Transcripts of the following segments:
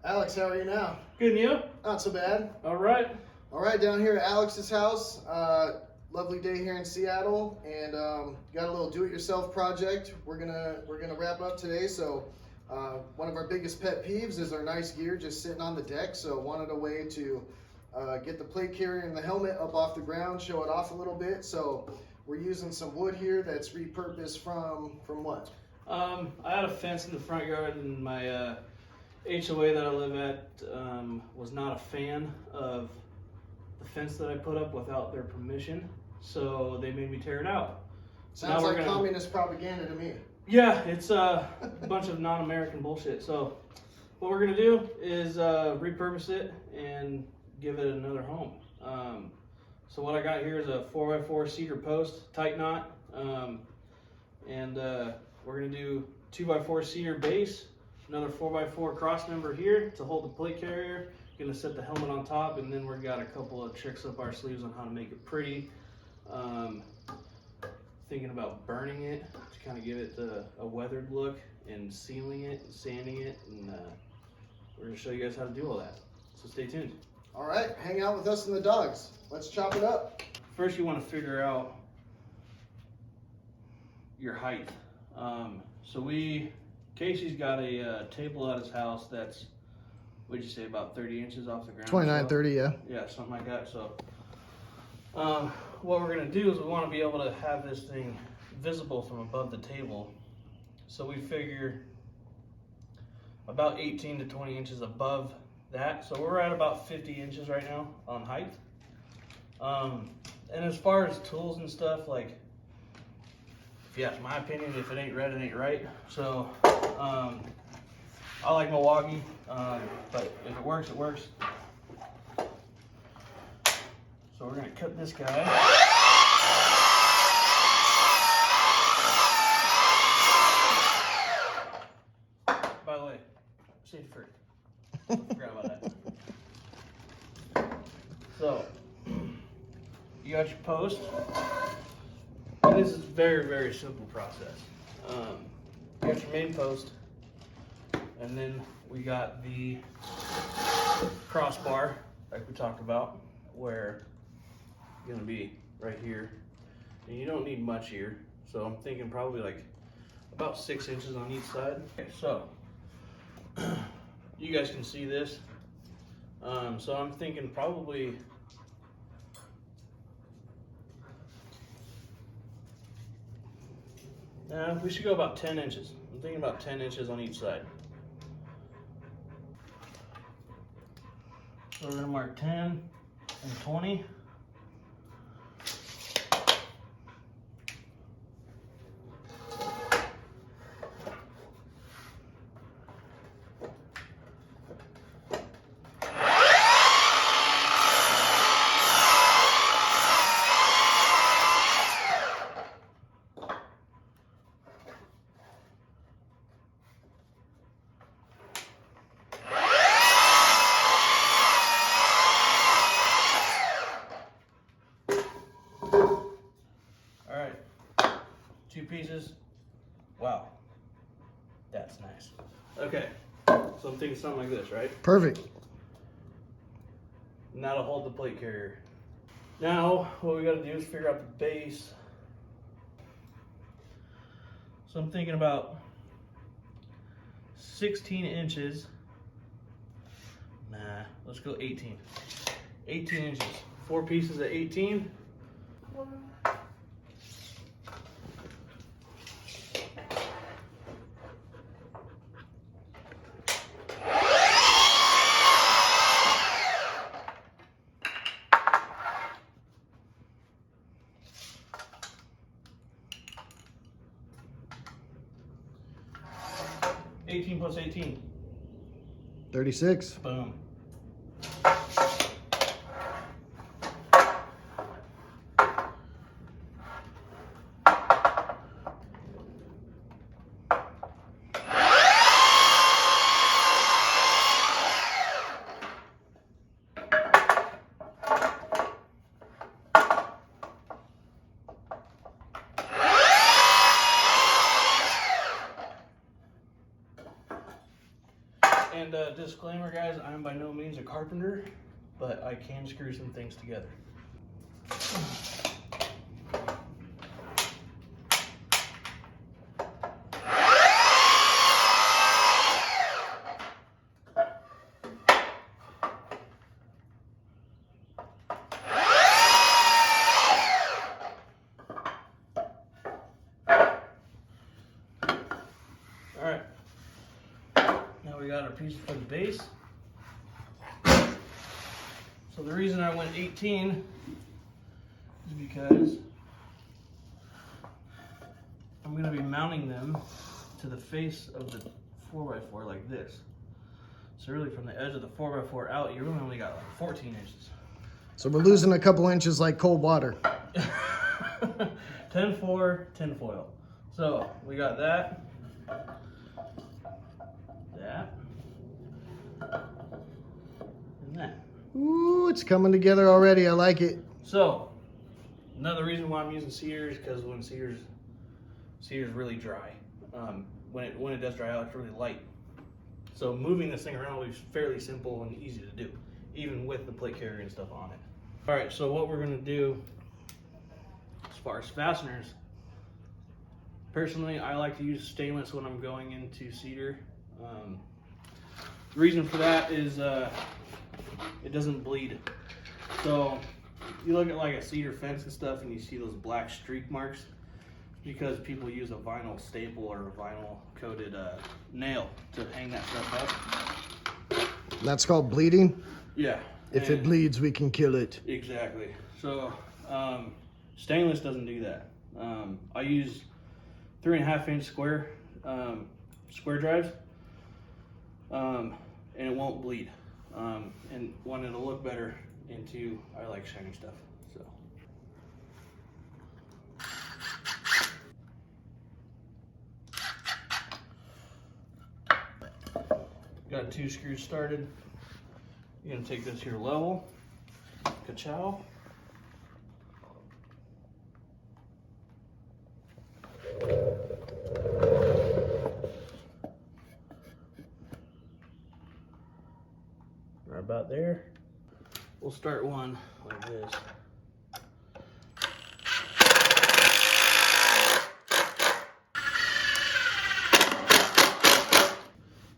Alex, how are you now? Good, and you? Not so bad. All right. All right, down here at Alex's house. Lovely day here in Seattle, and got a little do-it-yourself project. We're gonna wrap up today. So one of our biggest pet peeves is our nice gear just sitting on the deck. So wanted a way to get the plate carrier and the helmet up off the ground, show it off a little bit. So we're using some wood here that's repurposed from what? I had a fence in the front yard, and my HOA that I live at was not a fan of the fence that I put up without their permission, so they made me tear it out. Sounds like communist propaganda to me. Yeah, it's a bunch of non-American bullshit. So what we're gonna do is repurpose it and give it another home. So what I got here is a 4x4 cedar post, tight knot, and we're gonna do 2x4 cedar base, another 4x4 cross member here to hold the plate carrier. Gonna set the helmet on top, and then we've got a couple of tricks up our sleeves on how to make it pretty. Thinking about burning it to kind of give it a weathered look, and sealing it and sanding it, and we're gonna show you guys how to do all that. So stay tuned. All right, hang out with us and the dogs. Let's chop it up. First, you want to figure out your height. Casey's got a table at his house that's, what'd you say, about 30 inches off the ground? 29, 30, yeah. Yeah, something like that. So what we're gonna do is we want to be able to have this thing visible from above the table. So we figure about 18 to 20 inches above that. So we're at about 50 inches right now on height. And as far as tools and stuff, like, if you ask my opinion, if it ain't red, it ain't right. So I like Milwaukee, but if it works, it works. So we're gonna cut this guy. By the way, safety first. Forgot about that. So you got your post. And this is very, very simple process. You got your main post, and then we got the crossbar, like we talked about, where you're gonna be right here. And you don't need much here, so I'm thinking probably like about 6 inches on each side. Okay, so you guys can see this. So I'm thinking probably we should go about 10 inches. I'm thinking about 10 inches on each side. So we're gonna mark 10 and 20. Two pieces. Wow, that's nice. Okay, so I'm thinking something like this, right? Perfect. Now to hold the plate carrier. Now what we got to do is figure out the base. So I'm thinking about 16 inches. Nah, let's go 18. 18 inches. 4 pieces at 18. +18 plus 18. 36. Boom. And disclaimer, guys, I'm by no means a carpenter, but I can screw some things together. Alright, now we got our piece for the base. So the reason I went 18 is because I'm going to be mounting them to the face of the 4x4 like this. So really from the edge of the 4x4 out, you really only got like 14 inches. So we're losing a couple inches like cold water. 10-4, tinfoil. So we got that, and that. Ooh, it's coming together already. I like it. So another reason why I'm using cedar is because when cedar's really dry. When it does dry out, it's really light. So moving this thing around will be fairly simple and easy to do, even with the plate carrier and stuff on it. All right, so what we're gonna do as far as fasteners, personally, I like to use stainless when I'm going into cedar. The reason for that is it doesn't bleed. So you look at like a cedar fence and stuff and you see those black streak marks because people use a vinyl staple or a vinyl coated nail to hang that stuff up. That's called bleeding? Yeah. If it bleeds, we can kill it. Exactly. So stainless doesn't do that. I use 3.5-inch square drives, and it won't bleed. And one, it'll look better, and two, I like shiny stuff. So. Got 2 screws started. You're gonna take this here level, ka-chow. Right about there. We'll start one like this.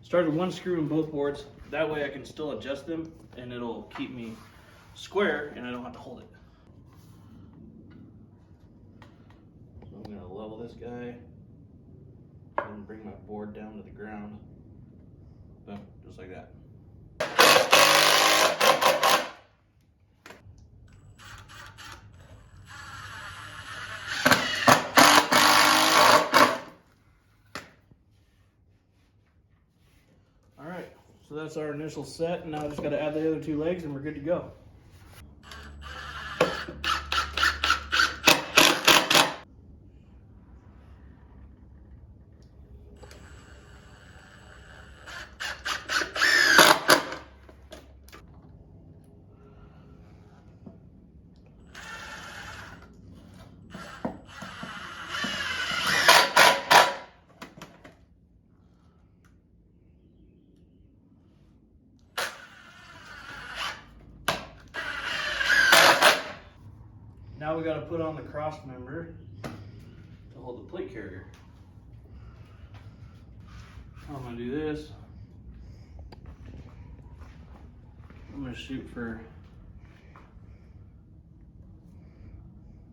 Started one screw in both boards. That way I can still adjust them and it'll keep me square and I don't have to hold it. So I'm gonna level this guy and bring my board down to the ground. Boom, just like that. Alright, so that's our initial set. Now I just got to add the other 2 legs and we're good to go. Now we got to put on the cross member to hold the plate carrier. I'm going to do this. I'm going to shoot for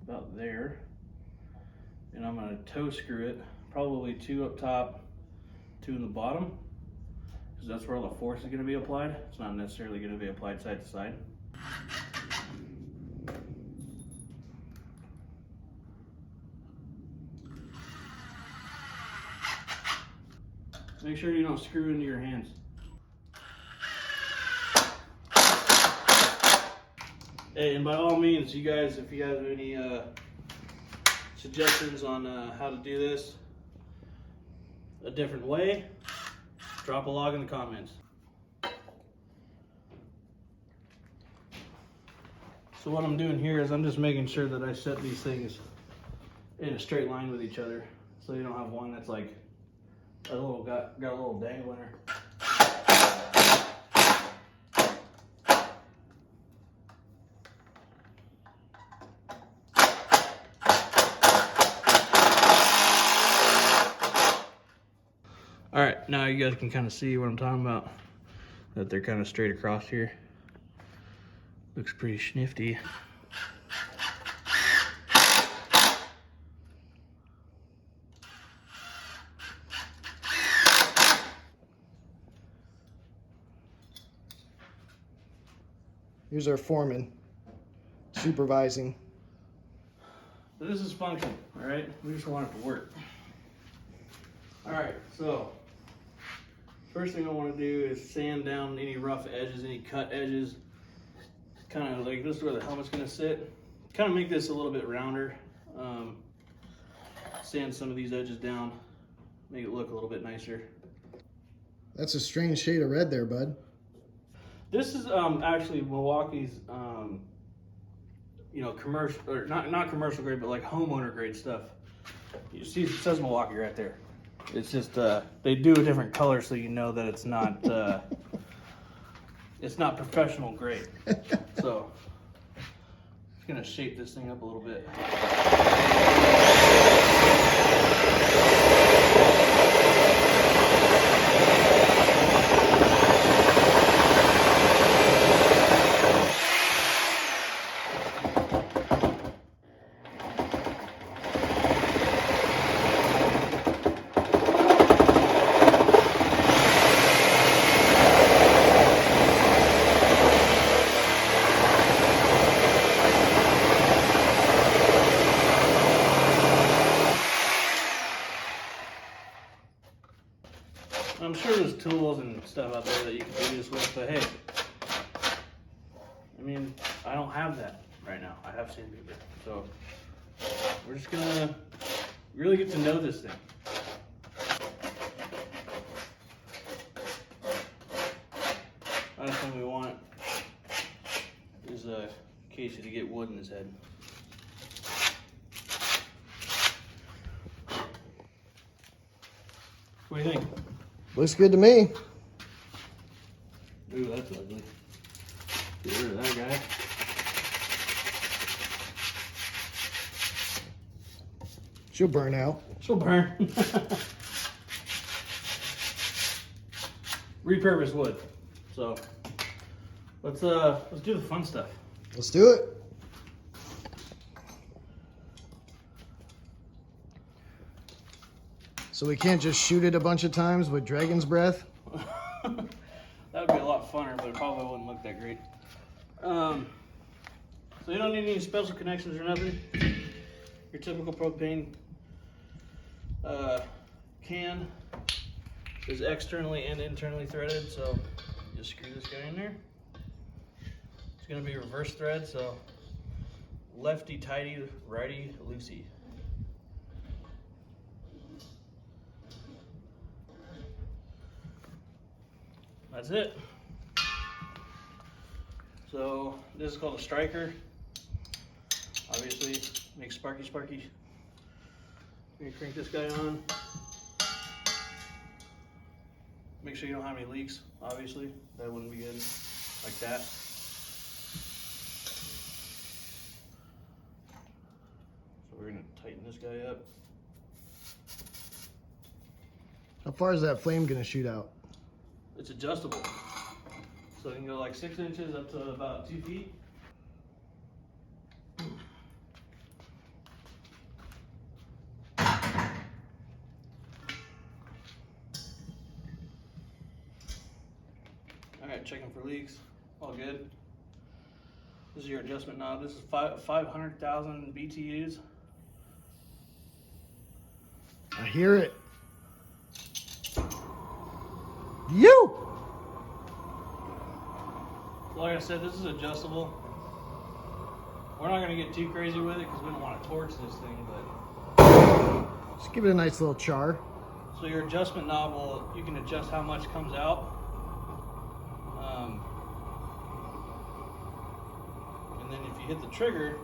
about there. And I'm going to toe screw it, probably 2 up top, 2 in the bottom, because that's where all the force is going to be applied. It's not necessarily going to be applied side to side. Make sure you don't screw into your hands. And by all means, you guys, if you have any suggestions on how to do this a different way, drop a log in the comments. So what I'm doing here is I'm just making sure that I set these things in a straight line with each other, so you don't have one that's like got a little dangle in her. All right, now you guys can kind of see what I'm talking about. That they're kind of straight across here. Looks pretty snifty. Here's our foreman supervising. So this is function, all right? We just want it to work. All right, so first thing I want to do is sand down any rough edges, any cut edges. Kind of like this is where the helmet's gonna sit. Kind of make this a little bit rounder. Sand some of these edges down, make it look a little bit nicer. That's a strange shade of red there, bud. This is actually Milwaukee's, you know, commercial, or not commercial grade, but like homeowner grade stuff. You see, it says Milwaukee right there. It's just they do a different color so you know that it's not professional grade. So just gonna shape this thing up a little bit. I'm sure there's tools and stuff out there that you can do this with, but hey, I mean, I don't have that right now. I have sandpaper, so we're just gonna really get to know this thing. Last thing we want is Casey to get wood in his head. What do you think? Looks good to me. Ooh, that's ugly. Get rid of that guy. She'll burn out. She'll burn. Repurpose wood. So let's do the fun stuff. Let's do it. So we can't just shoot it a bunch of times with dragon's breath? That would be a lot funner, but it probably wouldn't look that great. So you don't need any special connections or nothing. Your typical propane can is externally and internally threaded, so just screw this guy in there. It's gonna be reverse thread, so lefty tighty, righty loosey. That's it. So this is called a striker. Obviously, makes sparky. I'm gonna crank this guy on. Make sure you don't have any leaks, obviously. That wouldn't be good, like that. So we're gonna tighten this guy up. How far is that flame gonna shoot out? It's adjustable. So it can go like 6 inches up to about 2 feet. Alright, checking for leaks. All good. This is your adjustment knob. This is 500,000 BTUs. I hear it. You! Like I said, this is adjustable. We're not going to get too crazy with it because we don't want to torch this thing, but Just give it a nice little char. so your adjustment knob will, you can adjust how much comes out. And then if you hit the trigger,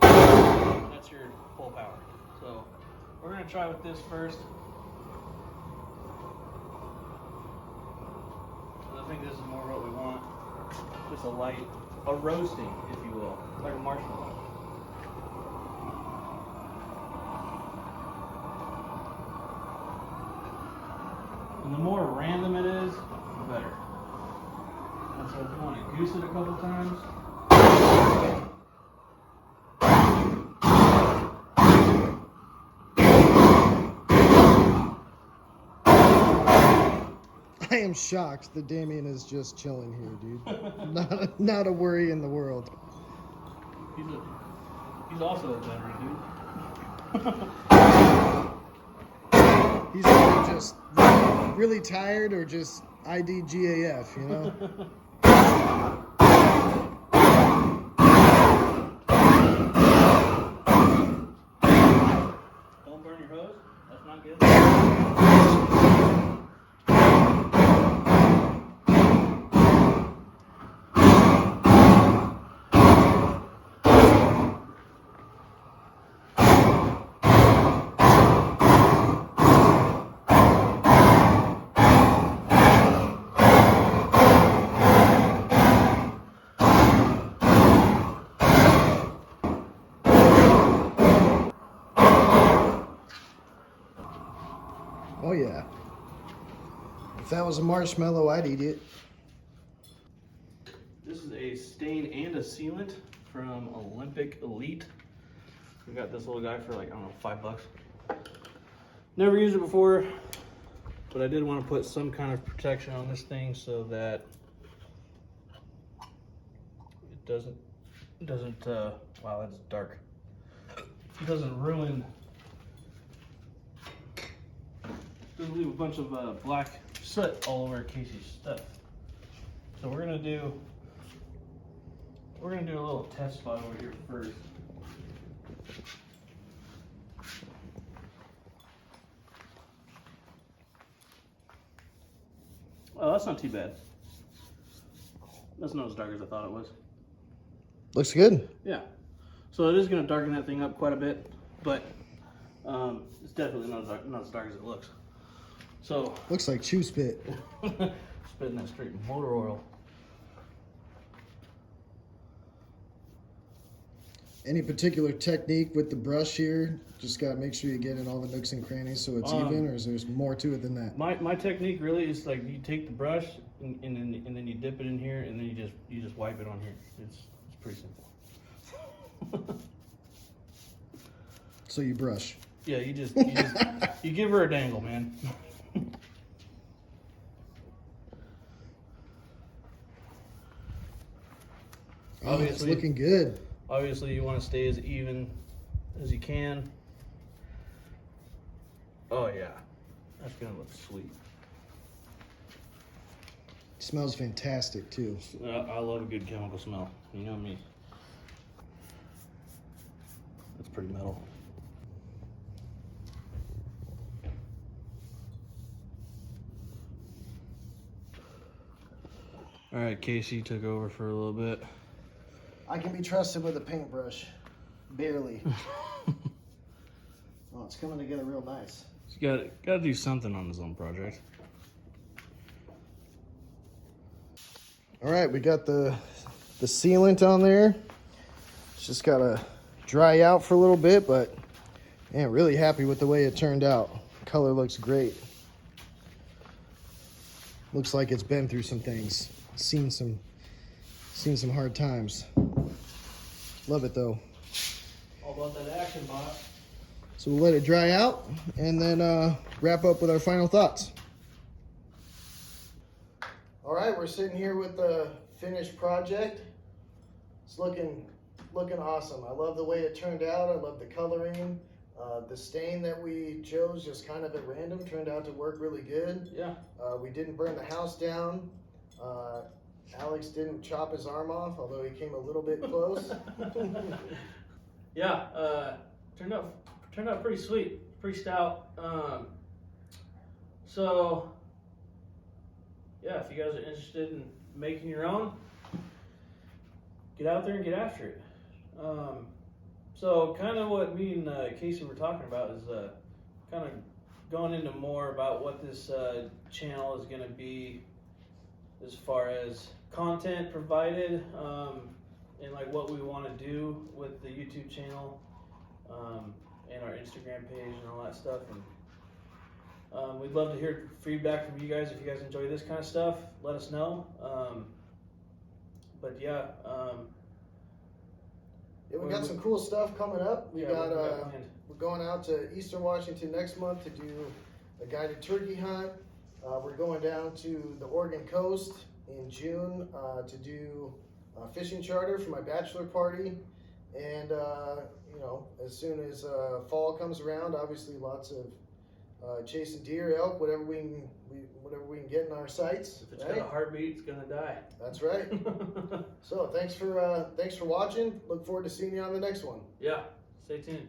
that's your full power. So we're going to try with this first. I think this is more what we want. Just a roasting, if you will, like a marshmallow. the more random it is, the better. And so if you want to goose it a couple times. I am shocked that Damien is just chilling here, dude. Not a worry in the world. He's also a veteran, dude. He's either just really tired or just IDGAF, you know? Don't burn your hose. That's not good. Oh yeah. If that was a marshmallow, I'd eat it. This is a stain and a sealant from Olympic Elite. We got this little guy for like, I don't know, $5. Never used it before, but I did want to put some kind of protection on this thing so that it doesn't, wow, that's dark. It doesn't ruin, doesn't leave a bunch of black soot all over Casey's stuff. So we're gonna do a little test spot over here first. Oh, that's not too bad. That's not as dark as I thought it was. Looks good. Yeah. So it is going to darken that thing up quite a bit, but it's definitely not as dark as it looks. So Looks like chew spit. spitting that straight motor oil. Any particular technique with the brush here? Just gotta make sure you get in all the nooks and crannies so it's even, or is there more to it than that? My technique really is like you take the brush and then you dip it in here and then you just wipe it on here. It's pretty simple. So you brush. Yeah, you give her a dangle, man. Oh, it's looking good. Obviously, you want to stay as even as you can. Oh yeah, that's gonna look sweet. Smells fantastic too. I love a good chemical smell. You know me. That's pretty metal. All right, Casey took over for a little bit. I can be trusted with a paintbrush. Barely. Oh, it's coming together real nice. He's got to do something on his own project. All right, we got the sealant on there. It's just gotta dry out for a little bit, but man, really happy with the way it turned out. Color looks great. Looks like it's been through some things. Seen some hard times. Love it though. All about that action, boss. So we'll let it dry out and then wrap up with our final thoughts. All right, we're sitting here with the finished project. It's looking awesome. I love the way it turned out. I love the coloring. The stain that we chose just kind of at random turned out to work really good. Yeah. We didn't burn the house down. Alex didn't chop his arm off, although he came a little bit close. Yeah, turned out pretty sweet, pretty stout. So yeah, if you guys are interested in making your own, get out there and get after it. So kind of what me and Casey were talking about is kind of going into more about what this channel is going to be as far as content provided, and like what we want to do with the YouTube channel, and our Instagram page and all that stuff. And We'd love to hear feedback from you guys. If you guys enjoy this kind of stuff, let us know. But yeah, Yeah, we got some cool stuff coming up. We yeah, got what we got planned. we're going out to Eastern Washington next month to do a guided turkey hunt. We're going down to the Oregon coast in June to do a fishing charter for my bachelor party. And you know, as soon as fall comes around, obviously lots of chasing deer, elk, whatever we can get in our sights. If it's right? got a heartbeat, it's gonna die. That's right. So thanks for watching. Look forward to seeing you on the next one. Yeah, stay tuned.